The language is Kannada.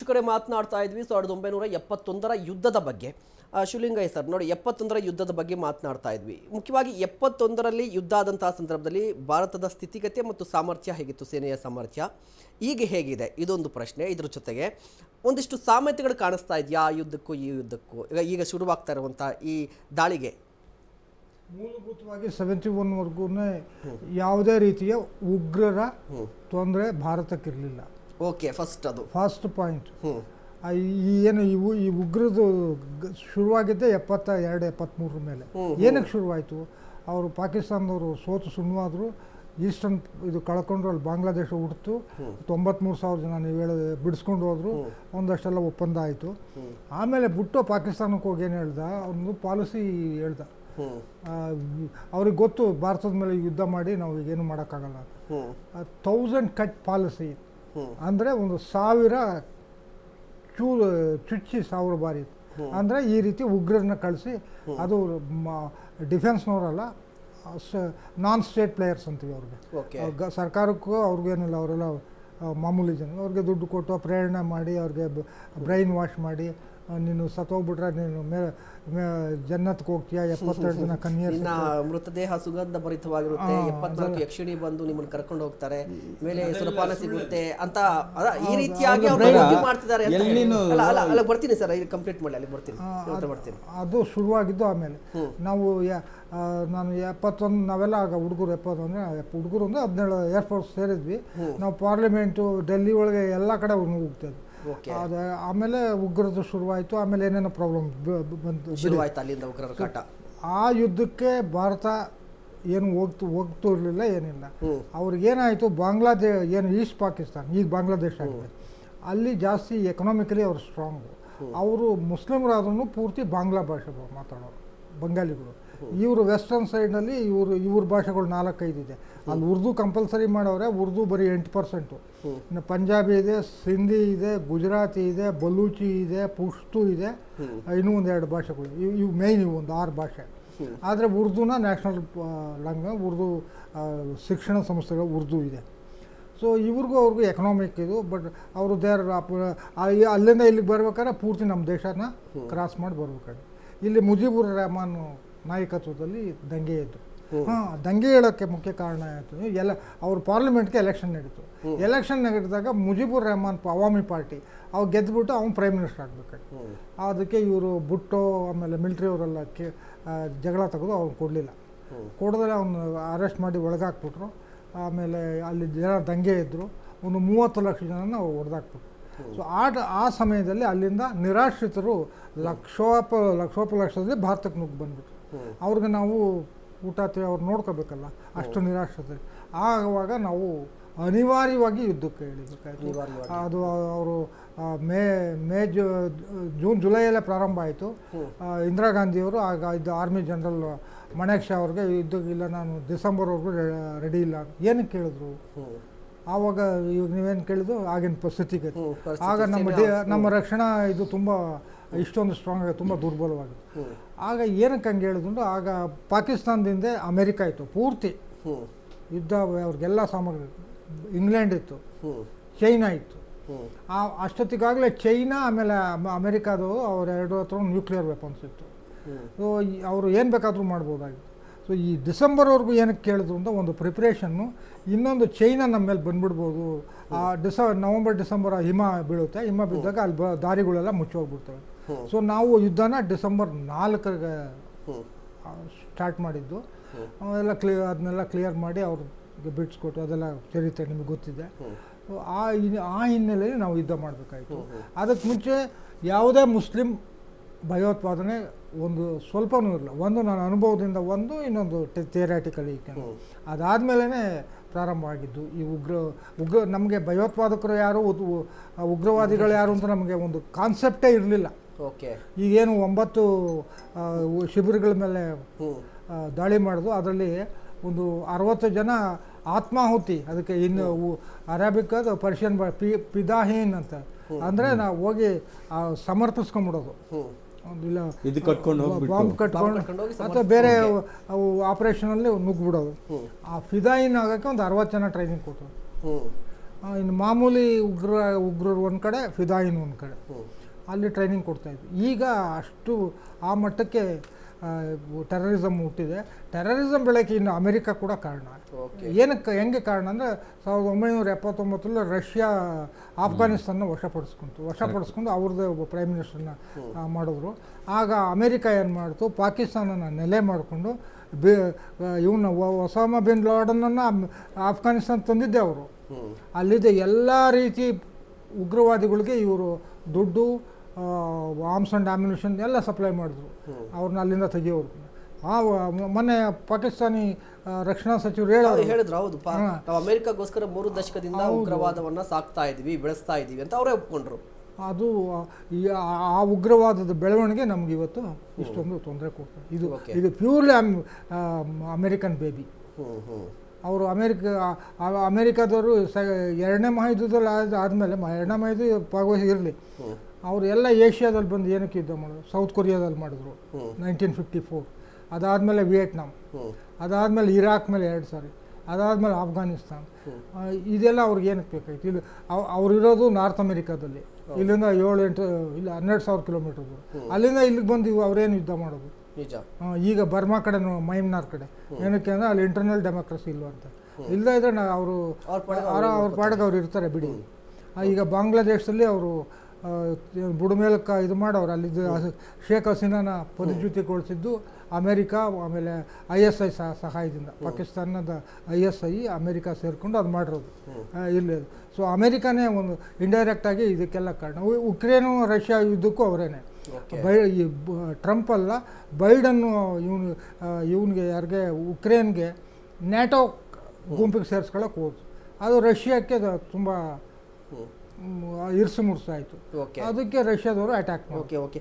ವೀಕ್ಷಕರೇ ಮಾತನಾಡ್ತಾ ಇದ್ವಿ 1971ರ ಯುದ್ಧದ ಬಗ್ಗೆ. ಶಿವಲಿಂಗಯ್ಯ ಸರ್ ನೋಡಿ, 71ರ ಯುದ್ಧದ ಬಗ್ಗೆ ಮಾತನಾಡ್ತಾ ಇದ್ವಿ. ಮುಖ್ಯವಾಗಿ 71ರಲ್ಲಿ ಯುದ್ಧ ಆದಂತಹ ಸಂದರ್ಭದಲ್ಲಿ ಭಾರತದ ಸ್ಥಿತಿಗತಿ ಮತ್ತು ಸಾಮರ್ಥ್ಯ ಹೇಗಿತ್ತು, ಸೇನೆಯ ಸಾಮರ್ಥ್ಯ ಈಗ ಹೇಗಿದೆ, ಇದೊಂದು ಪ್ರಶ್ನೆ. ಇದ್ರ ಜೊತೆಗೆ ಒಂದಿಷ್ಟು ಸಾಮ್ಯತೆಗಳು ಕಾಣಿಸ್ತಾ ಇದೆಯಾ ಆ ಯುದ್ಧಕ್ಕೂ ಈ ಯುದ್ಧಕ್ಕೂ, ಈಗ ಶುರುವಾಗ್ತಾ ಇರುವಂಥ ಈ ದಾಳಿಗೆ? ಮೂಲಭೂತವಾಗಿ 71ವರೆಗೂ ಯಾವುದೇ ರೀತಿಯ ಉಗ್ರರ ತೊಂದರೆ ಭಾರತಕ್ಕಿರಲಿಲ್ಲ. Okay, first point. ಏನು ಈ ಉಗ್ರದ್ದು ಶುರುವಾಗಿದ್ದೆ 72-73 ಮೇಲೆ. ಏನಕ್ಕೆ ಶುರುವಾಯಿತು? ಅವರು ಪಾಕಿಸ್ತಾನದವರು ಸೋತು ಸುಣ್ಣವಾದ್ರು, ಈಸ್ಟರ್ನ್ ಇದು ಕಳ್ಕೊಂಡ್ರು, ಅಲ್ಲಿ ಬಾಂಗ್ಲಾದೇಶ ಹುಡ್ತು, 93,000 ಜನ ನೀವು ಬಿಡಿಸ್ಕೊಂಡು ಹೋದ್ರು, ಒಂದಷ್ಟೆಲ್ಲ ಒಪ್ಪಂದ ಆಯಿತು. ಆಮೇಲೆ ಬಿಟ್ಟು ಪಾಕಿಸ್ತಾನಕ್ಕೆ ಹೋಗಿ ಏನು ಹೇಳ್ದ, ಅವನು ಪಾಲಿಸಿ ಹೇಳ್ದ, ಅವ್ರಿಗೆ ಗೊತ್ತು ಭಾರತದ ಮೇಲೆ ಯುದ್ಧ ಮಾಡಿ ನಾವು ಈಗೇನು ಮಾಡೋಕ್ಕಾಗಲ್ಲ. 1000 ಕಟ್ ಪಾಲಿಸಿ ಅಂದರೆ 1000 ಚುಚ್ಚಿ 1000 ಬಾರಿ. ಅಂದರೆ ಈ ರೀತಿ ಉಗ್ರರನ್ನ ಕಳಿಸಿ, ಅದು ಡಿಫೆನ್ಸ್ನವರಲ್ಲ, ನಾನ್ ಸ್ಟೇಟ್ ಪ್ಲೇಯರ್ಸ್ ಅಂತೀವಿ ಅವ್ರಿಗೆ. ಸರ್ಕಾರಕ್ಕೂ ಅವ್ರಿಗೇನಿಲ್ಲ, ಅವರೆಲ್ಲ ಮಾಮೂಲಿ ಜನ. ಅವ್ರಿಗೆ ದುಡ್ಡು ಕೊಟ್ಟು ಪ್ರೇರಣೆ ಮಾಡಿ, ಅವ್ರಿಗೆ ಬ್ರೈನ್ ವಾಶ್ ಮಾಡಿ, ನೀನು ಸತ್ತೋಗ್ಬಿಟ್ರೆ ನೀನು ಜನ್ನತ್ಗೆ ಹೋಗ್ತೀಯಾ, 72 ಜನ ಕನ್ಯಾ ಮೃತದೇಹ ಸುಗಂಧ ಭರಿತವಾಗಿರುತ್ತೆ, 74 ಯಕ್ಷಿಣಿ ಬಂದು ನಿಮ್ಮನ್ನು ಕರ್ಕೊಂಡು ಹೋಗ್ತಾರೆ, ಮೇಲೆ ಸುರಪಾನ ಸಿಗುತ್ತೆ ಅಂತ ಈ ರೀತಿಯಾಗಿ ಮಾಡ್ತಿದ್ದಾರೆ. ಬರ್ತೀನಿ ಸರ್, ಕಂಪ್ಲೀಟ್ ಮಾಡಿ, ಅಲ್ಲಿ ಬರ್ತೀನಿ. ಅದು ಶುರುವಾಗಿದ್ದು ಆಮೇಲೆ ನಾವು ನಾನು 71 ನಾವೆಲ್ಲ ಆಗ ಹುಡುಗರು 71 ಅಂದ್ರೆ 17 ಏರ್ಫೋರ್ಸ್ ಸೇರಿದ್ವಿ ನಾವು. ಪಾರ್ಲಿಮೆಂಟು ಡೆಲ್ಲಿ ಒಳಗೆ ಎಲ್ಲ ಕಡೆ ಹೋಗ್ತಿದ್ವಿ. ಅದೇ ಆಮೇಲೆ ಉಗ್ರದ್ದು ಶುರುವಾಯಿತು. ಆಮೇಲೆ ಏನೇನೋ ಪ್ರಾಬ್ಲಮ್ ಬಂತು, ಆ ಯುದ್ಧಕ್ಕೆ ಭಾರತ ಏನು ಹೋಗ್ತೂ ಇರಲಿಲ್ಲ, ಏನಿಲ್ಲ. ಅವ್ರಿಗೇನಾಯಿತು, ಏನು ಈಸ್ಟ್ ಪಾಕಿಸ್ತಾನ, ಈಗ ಬಾಂಗ್ಲಾದೇಶ ಆಗಿದೆ, ಅಲ್ಲಿ ಜಾಸ್ತಿ ಎಕನಾಮಿಕಲಿ ಅವರು ಸ್ಟ್ರಾಂಗು. ಅವರು ಮುಸ್ಲಿಮರಾದ್ರೂ ಪೂರ್ತಿ ಬಾಂಗ್ಲಾ ಭಾಷೆ ಮಾತಾಡೋರು, ಬಂಗಾಲಿಗಳು. ಇವರು ವೆಸ್ಟರ್ನ್ ಸೈಡ್ನಲ್ಲಿ ಇವ್ರ ಭಾಷೆಗಳು 4-5 ಇದೆ. ಅಲ್ಲಿ ಉರ್ದು ಕಂಪಲ್ಸರಿ ಮಾಡವ್ರೆ, ಉರ್ದು ಬರೀ 8%. ಇನ್ನು ಪಂಜಾಬಿ ಇದೆ, ಸಿಂಧಿ ಇದೆ, ಗುಜರಾತಿ ಇದೆ, ಬಲೂಚಿ ಇದೆ, ಪುಶ್ತು ಇದೆ, ಇನ್ನೂ 1-2 ಭಾಷೆಗಳು. ಇವು ಮೇಯ್ನ್, ಇವು 6 ಭಾಷೆ. ಆದರೆ ಉರ್ದುನ ನ್ಯಾಷನಲ್ ಲ್ಯಾಂಗ್ವೇಜ್, ಉರ್ದು ಶಿಕ್ಷಣ ಸಂಸ್ಥೆಗಳು ಉರ್ದು ಇದೆ. ಸೊ ಅವ್ರಿಗೂ ಎಕನಾಮಿಕ್ ಇದು. ಬಟ್ ಅವರು ಅಲ್ಲಿಂದ ಇಲ್ಲಿಗೆ ಬರ್ಬೇಕಾದ್ರೆ ಪೂರ್ತಿ ನಮ್ಮ ದೇಶನ ಕ್ರಾಸ್ ಮಾಡಿ ಬರ್ಬೇಕಾದ್ರೆ ಇಲ್ಲಿ ಮುಜಿಬುರ್ ರೆಹಮಾನ್ ನಾಯಕತ್ವದಲ್ಲಿ ದಂಗೆ ಇದ್ದು. ದಂಗೆ ಹೇಳೋಕ್ಕೆ ಮುಖ್ಯ ಕಾರಣ ಆಯಿತು, ಅವ್ರು ಪಾರ್ಲಿಮೆಂಟ್ಗೆ ಎಲೆಕ್ಷನ್ ನಡೀತು. ಎಲೆಕ್ಷನ್ ನಡೆದಾಗ ಮುಜಿಬುರ್ ರೆಹಮಾನ್ ಅವಾಮಿ ಪಾರ್ಟಿ ಅವ್ರು ಗೆದ್ದುಬಿಟ್ಟು ಅವ್ನು ಪ್ರೈಮ್ ಮಿನಿಸ್ಟರ್ ಆಗಬೇಕಾಗಿ. ಅದಕ್ಕೆ ಇವರು ಬುಟ್ಟೋ ಆಮೇಲೆ ಮಿಲ್ಟ್ರಿಯವರೆಲ್ಲ ಜಗಳ ತೆಗೆದು ಅವ್ನು ಕೊಡಲಿಲ್ಲ. ಕೊಡೋದ್ರೆ ಅವನು ಅರೆಸ್ಟ್ ಮಾಡಿ ಒಳಗಾಕ್ಬಿಟ್ರು. ಆಮೇಲೆ ಅಲ್ಲಿ ಜನ ದಂಗೆ ಇದ್ದರು, ಒಂದು 30 ಲಕ್ಷ ಜನನ ಹೊಡೆದಾಕ್ಬಿಟ್ರು. ಸೊ ಆ ಸಮಯದಲ್ಲಿ ಅಲ್ಲಿಂದ ನಿರಾಶ್ರಿತರು ಲಕ್ಷದಲ್ಲಿ ಭಾರತಕ್ಕೆ ನುಗ್ಗಿ ಬಂದ್ಬಿಟ್ರು. ಅವ್ರಿಗೆ ನಾವು ಊಟ ಅವ್ರು ನೋಡ್ಕೋಬೇಕಲ್ಲ, ಅಷ್ಟು ನಿರಾಶ್ರಿತರು. ಆವಾಗ ನಾವು ಅನಿವಾರ್ಯವಾಗಿ ಯುದ್ಧಕ್ಕೆ ಇಳಿಬೇಕಾಯ್ತು. ಅದು ಅವರು ಜುಲೈಯಲ್ಲೇ ಪ್ರಾರಂಭ ಆಯಿತು. ಇಂದಿರಾ ಗಾಂಧಿಯವರು ಆಗ ಇದ್ದ ಆರ್ಮಿ ಜನರಲ್ ಮಣೇಕ್ ಶಾ ಅವ್ರಿಗೆ ಇಲ್ಲ, ನಾನು ಡಿಸೆಂಬರ್ವರೆಗೂ ರೆಡಿ ಇಲ್ಲ. ಏನಕ್ಕೆ ಕೇಳಿದ್ರು? ಆವಾಗ ಇವಾಗ ನೀವೇನು ಕೇಳಿದ್ರು, ಆಗಿನ ಪರಿಸ್ಥಿತಿಗೆ ಆಗ ನಮ್ಮ ರಕ್ಷಣಾ ಇದು ತುಂಬ ಇಷ್ಟೊಂದು ಸ್ಟ್ರಾಂಗ್ ಆಗಿ ತುಂಬ ದುರ್ಬಲವಾಗಿತ್ತು. ಆಗ ಏನಕ್ಕೆ ಹಂಗೆ ಹೇಳಿದ್ರು, ಆಗ ಪಾಕಿಸ್ತಾನದಿಂದ ಅಮೆರಿಕ ಇತ್ತು ಪೂರ್ತಿ ಯುದ್ಧ, ಅವ್ರಿಗೆಲ್ಲ ಸಾಮಗ್ರಿ. ಇಂಗ್ಲೆಂಡ್ ಇತ್ತು, ಚೈನಾ ಇತ್ತು. ಅಷ್ಟೊತ್ತಿಗಾಗಲೇ ಚೈನಾ ಆಮೇಲೆ ಅಮೆರಿಕಾದವರು ಅವ್ರ 2 ಹತ್ರ ನ್ಯೂಕ್ಲಿಯರ್ ವೆಪನ್ಸ್ ಇತ್ತು. ಸೊ ಅವರು ಏನು ಬೇಕಾದರೂ ಮಾಡ್ಬೋದಾಗಿತ್ತು. ಸೊ ಈ ಡಿಸೆಂಬರ್ವರೆಗೂ ಏನಕ್ಕೆ ಕೇಳಿದ್ರು ಅಂತ ಒಂದು ಪ್ರಿಪ್ರೇಷನ್ನು. ಇನ್ನೊಂದು, ಚೈನಾ ನಮ್ಮ ಮೇಲೆ ಬಂದುಬಿಡ್ಬೋದು. ನವಂಬರ್ ಡಿಸೆಂಬರ್ ಹಿಮ ಬೀಳುತ್ತೆ, ಹಿಮ ಬಿದ್ದಾಗ ಅಲ್ಲಿ ದಾರಿಗಳೆಲ್ಲ ಮುಚ್ಚೋಗ್ಬಿಡ್ತವೆ. ಸೊ ನಾವು ಯುದ್ಧನ ಡಿಸೆಂಬರ್ 4ಗೆ ಸ್ಟಾರ್ಟ್ ಮಾಡಿದ್ದು. ಅದನ್ನೆಲ್ಲ ಕ್ಲಿಯರ್ ಮಾಡಿ ಅವ್ರಿಗೆ ಬಿಡಿಸ್ಕೊಟ್ಟು ಅದೆಲ್ಲ ಚರಿತ್ರೆ ನಿಮಗೆ ಗೊತ್ತಿದೆ. ಆ ಹಿನ್ನೆಲೆಯಲ್ಲಿ ನಾವು ಯುದ್ಧ ಮಾಡಬೇಕಾಯಿತು. ಅದಕ್ಕೆ ಮುಂಚೆ ಯಾವುದೇ ಮುಸ್ಲಿಂ ಭಯೋತ್ಪಾದನೆ ಒಂದು ಸ್ವಲ್ಪನೂ ಇರಲ್ಲ. ಒಂದು ನನ್ನ ಅನುಭವದಿಂದ, ಇನ್ನೊಂದು ಥಿಯರಾಟಿಕಲಿ. ಅದಾದಮೇಲೆ ಪ್ರಾರಂಭ ಆಗಿದ್ದು ಈ ಉಗ್ರ ನಮಗೆ ಭಯೋತ್ಪಾದಕರು ಯಾರು, ಉಗ್ರವಾದಿಗಳು ಯಾರು ಅಂತ ನಮಗೆ ಒಂದು ಕಾನ್ಸೆಪ್ಟೇ ಇರಲಿಲ್ಲ. ಈಗೇನು 9 ಶಿಬಿರಗಳ ಮೇಲೆ ದಾಳಿ ಮಾಡೋದು, ಅದರಲ್ಲಿ ಒಂದು 60 ಜನ ಆತ್ಮಾಹುತಿ. ಅದಕ್ಕೆ ಇನ್ನು ಅರೇಬಿಕ್ ಅದು ಪರ್ಷಿಯನ್ ಪಿದಾಹೀನ್ ಅಂತ, ಅಂದರೆ ನಾವು ಹೋಗಿ ಸಮರ್ಪಿಸ್ಕೊಂಡ್ಬಿಡೋದು. ಇಲ್ಲ ಬಾಂಬ್ ಕಟ್ಕೊಂಡು ಅಥವಾ ಬೇರೆ ಆಪರೇಷನಲ್ಲಿ ನುಗ್ಗಿಬಿಡೋದು. ಆ ಫಿದಾಯಿನ್ ಆಗೋಕ್ಕೆ ಒಂದು 60 ಜನ ಟ್ರೈನಿಂಗ್ ಕೊಟ್ಟರು. ಇನ್ನು ಮಾಮೂಲಿ ಉಗ್ರರು ಒಂದು ಕಡೆ, ಫಿದಾಯಿನ್ ಒಂದು ಕಡೆ, ಅಲ್ಲಿ ಟ್ರೈನಿಂಗ್ ಕೊಡ್ತಾಯಿದ್ರು. ಈಗ ಅಷ್ಟು ಆ ಮಟ್ಟಕ್ಕೆ ಟೆರರಿಸಮ್ ಹುಟ್ಟಿದೆ. ಟೆರರಿಸಮ್ ಬೆಳಕ್ಕೆ ಇನ್ನು ಅಮೆರಿಕ ಕೂಡ ಕಾರಣ. ಏನಕ್ಕೆ ಹೆಂಗೆ ಕಾರಣ ಅಂದರೆ 1979 ರಷ್ಯಾ ಆಫ್ಘಾನಿಸ್ತಾನ ವಶಪಡಿಸ್ಕೊಂಡು ಅವ್ರದ್ದೇ ಒಬ್ಬ ಪ್ರೈಮ್ ಮಿನಿಸ್ಟರ್ನ ಮಾಡಿದ್ರು. ಆಗ ಅಮೆರಿಕ ಏನು ಮಾಡ್ತು, ಪಾಕಿಸ್ತಾನನ ನೆಲೆ ಮಾಡಿಕೊಂಡು ಇವನ್ನ ಒಸಾಮಾ ಬಿನ್ ಲಾಡನನ್ನು ಆಫ್ಘಾನಿಸ್ತಾನ ತಂದಿದ್ದೆ ಅವರು. ಅಲ್ಲಿದ್ದ ಎಲ್ಲ ರೀತಿ ಉಗ್ರವಾದಿಗಳಿಗೆ ಇವರು ದುಡ್ಡು, ಆರ್ಮ್ಸ್ ಆ್ಯಂಡ್ ಆಮ್ಯುನಿಷನ್ ಎಲ್ಲ ಸಪ್ಲೈ ಮಾಡಿದ್ರು, ಅವ್ರನ್ನ ಅಲ್ಲಿಂದ ತೆಗಿಯೋರು. ಮೊನ್ನೆ ಪಾಕಿಸ್ತಾನಿ ರಕ್ಷಣಾ ಸಚಿವರು ಹೇಳಿದ್ರು, ಹೌದು ನಾವು ಅಮೆರಿಕಗೋಸ್ಕರ 3 ದಶಕದಿಂದ ಉಗ್ರವಾದವನ್ನ ಸಾಕ್ತಾ ಇದೀವಿ, ಬೆಳೆಸ್ತಾ ಇದೀವಿ ಅಂತ ಅವರೇ ಒಪ್ಕೊಂಡ್ರು. ಅದು ಆ ಉಗ್ರವಾದದ ಬೆಳವಣಿಗೆ ನಮ್ಗೆ ಇವತ್ತು ಇಷ್ಟೊಂದು ತೊಂದರೆ ಕೊಡ್ತಾರೆ. ಇದು ಪ್ಯೂರ್ಲಿ ಅಮೆರಿಕನ್ ಬೇಬಿ. ಅವರು ಅಮೆರಿಕದವರು 2ನೇ ಮಹಾಯುದ್ಧದಲ್ಲಿ ಆದಮೇಲೆ 2ನೇ ಮಹಾಯುದ್ಧ ಭಾಗವಹಿಸಿರಲಿ, ಅವರು ಎಲ್ಲ ಏಷ್ಯಾದಲ್ಲಿ ಬಂದು ಏನಕ್ಕೆ ಯುದ್ಧ ಮಾಡಿದ್ರು? ಸೌತ್ ಕೊರಿಯಾದಲ್ಲಿ ಮಾಡಿದ್ರು 1954, ಅದಾದಮೇಲೆ ವಿಯೆಟ್ನಾಂ, ಅದಾದಮೇಲೆ ಇರಾಕ್ ಮೇಲೆ 2 ಸಾರಿ, ಅದಾದಮೇಲೆ ಆಫ್ಘಾನಿಸ್ತಾನ್. ಇದೆಲ್ಲ ಅವ್ರಿಗೆ ಏನಕ್ಕೆ ಬೇಕಾಗಿತ್ತು? ಇಲ್ಲಿ ಅವರಿರೋದು ನಾರ್ತ್ ಅಮೆರಿಕಾದಲ್ಲಿ, ಇಲ್ಲಿಂದ 12,000 ಕಿಲೋಮೀಟರ್ ದೂರ. ಅಲ್ಲಿಂದ ಇಲ್ಲಿಗೆ ಬಂದು ಅವ್ರೇನು ಯುದ್ಧ ಮಾಡೋದು? ಈಗ ಬರ್ಮಾ ಕಡೆ, ಮೈಮ್ನಾರ್ ಕಡೆ, ಏನಕ್ಕೆ ಅಂದರೆ ಅಲ್ಲಿ ಇಂಟರ್ನಲ್ ಡೆಮೋಕ್ರಸಿ ಇಲ್ವ ಅಂತ. ಇಲ್ಲದೇ ಇದ್ರೆ ಅವ್ರ ಪಾಡಿಗೆ ಅವ್ರು ಇರ್ತಾರೆ ಬಿಡಿ. ಈಗ ಬಾಂಗ್ಲಾದೇಶದಲ್ಲಿ ಅವರು ಬುಡಮೇಲಕ್ಕೆ ಇದು ಮಾಡೋರು, ಅಲ್ಲಿದ್ದು ಶೇಖ್ ಹಸೀನಾನ ಪದಚ್ಯುತಿಗೊಳಿಸಿದ್ದು ಅಮೇರಿಕಾ, ಆಮೇಲೆ ISI ಸಹಾಯದಿಂದ. ಪಾಕಿಸ್ತಾನದ ISI ಅಮೇರಿಕಾ ಸೇರಿಕೊಂಡು ಅದು ಮಾಡಿರೋದು ಇಲ್ಲಿ. ಸೊ ಅಮೇರಿಕಾನೇ ಒಂದು ಇಂಡೈರೆಕ್ಟಾಗಿ ಇದಕ್ಕೆಲ್ಲ ಕಾರಣ. ಉಕ್ರೇನು ರಷ್ಯಾ ಯುದ್ಧಕ್ಕೂ ಅವರೇನೆ. ಟ್ರಂಪ್ ಅಲ್ಲ, ಬೈಡನ್ನು ಇವನಿಗೆ ಯಾರಿಗೆ ಉಕ್ರೇನ್ಗೆ ನ್ಯಾಟೋ ಗುಂಪಿಗೆ ಸೇರಿಸ್ಕೊಳ್ಳೋಕೆ ಹೋದ್ರು. ಅದು ರಷ್ಯಾಕ್ಕೆ ತುಂಬ ಇರ್ಸು ಮುರ್ಸಾಯಿತು. ಅದಕ್ಕೆ ರಷ್ಯಾದವರು ಅಟ್ಯಾಕ್ ಮಾಡಿ. ಓಕೆ